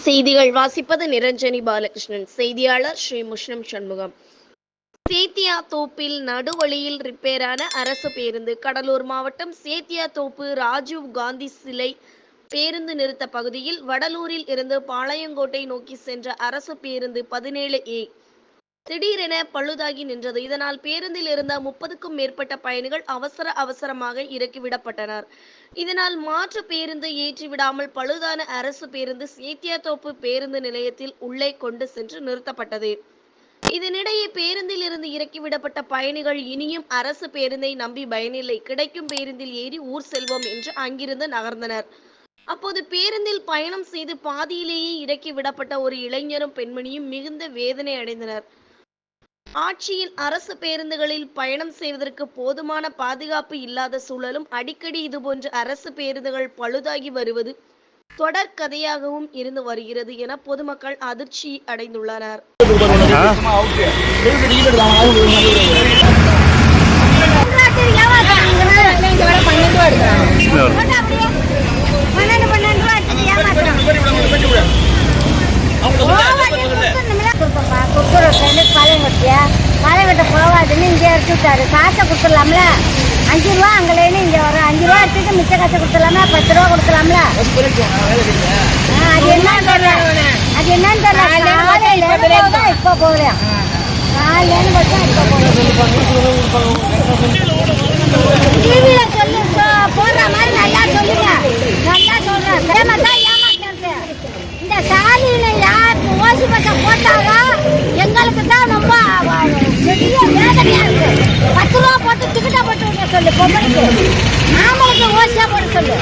செய்திகள் வாசிப்பது நிரஞ்சனி பாலகிருஷ்ணன். செய்தியாளர் ஸ்ரீ முஷ்ணம் சண்முகம். சேத்தியாத்தோப்பில் நடுவழியில் ரிப்பேரான அரசு பேருந்து. கடலூர் மாவட்டம் சேத்தியாத்தோப்பு ராஜீவ் காந்தி சிலை பேருந்து நிறுத்த பகுதியில் வடலூரில் இருந்து பாளையங்கோட்டை நோக்கி சென்ற அரசு பேருந்து 17A திடீரென பழுதாகி நின்றது. இதனால் பேருந்தில் இருந்த 30க்கும் மேற்பட்ட பயணிகள் அவசரமாக இறக்கிவிடப்பட்டனர். இதனால் மாற்று பேருந்து ஏற்றிவிடாமல் பழுதான அரசு பேருந்து சேத்தியாத்தோப்பு பேருந்து நிலையத்தில் உள்ளே கொண்டு சென்று நிறுத்தப்பட்டது. இதனிடையே பேருந்தில் இருந்து இறக்கிவிடப்பட்ட பயணிகள் இனியும் அரசு பேருந்தை நம்பி பயனில்லை, கிடைக்கும் பேருந்தில் ஏறி ஊர் செல்வோம் என்று அங்கிருந்து நகர்ந்தனர். அப்போது பேருந்தில் பயணம் செய்து பாதியிலேயே இறக்கி விடப்பட்ட ஒரு இளைஞரும் பெண்மணியும் மிகுந்த வேதனை அடைந்தனர். ஆட்சியில் அரசு பேருந்துகளில் பயணம் செய்வதற்கு போதுமான பாதுகாப்பு இல்லாத சூழலும் அடிக்கடி இதுபோன்ற அரசு பேருந்துகள் பழுதாகி வருவது தொடர் கதையாகவும் இருந்து வருகிறது என பொதுமக்கள் அதிர்ச்சி அடைந்துள்ளனர். பாளையங்கோட்டை போகாதுன்னு இங்கே எடுத்து விட்டாரு. காசை கொடுத்துடலாம்ல, 5 ரூபா அங்கேன்னு இங்கே வரும். 5 ரூபா எடுத்துட்டு மிச்ச காசை கொடுத்துடலாம்ல, 10 ரூபா கொடுத்துடலாம்ல. அது என்னன்னு தெரியல, இப்போ போகலையா, காலையிலேன்னு பார்த்தா இப்போ போகல. டிவியில் சொல்லி போடுற மாதிரி நல்லா சொல்லுங்க, நல்லா சொல்கிறேன். தான் ஏமாத்துறது. இந்த சாலியில் யார் ஓசி பசை போட்டாங்க எங்களுக்கு தான் ரொம்ப பெரிய வேதனையா இருக்கு. 10 ரூபா போட்டு டிக்கெட்டா போட்டு விட சொல்லு, பொம்பளைக்கு ஆம்பளைக்கு ஓசியா போட சொல்லு.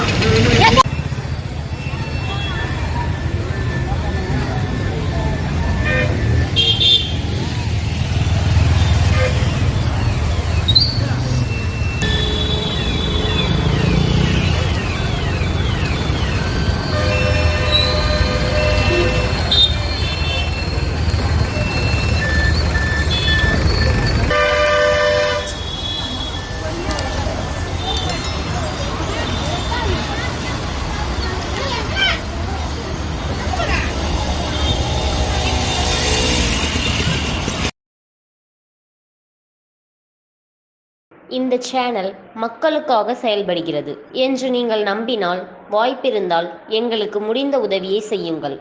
இந்த சேனல் மக்களுக்காக செயல்படுகிறது என்று நீங்கள் நம்பினால், வாய்ப்பிருந்தால் எங்களுக்கு முடிந்த உதவியை செய்யுங்கள்.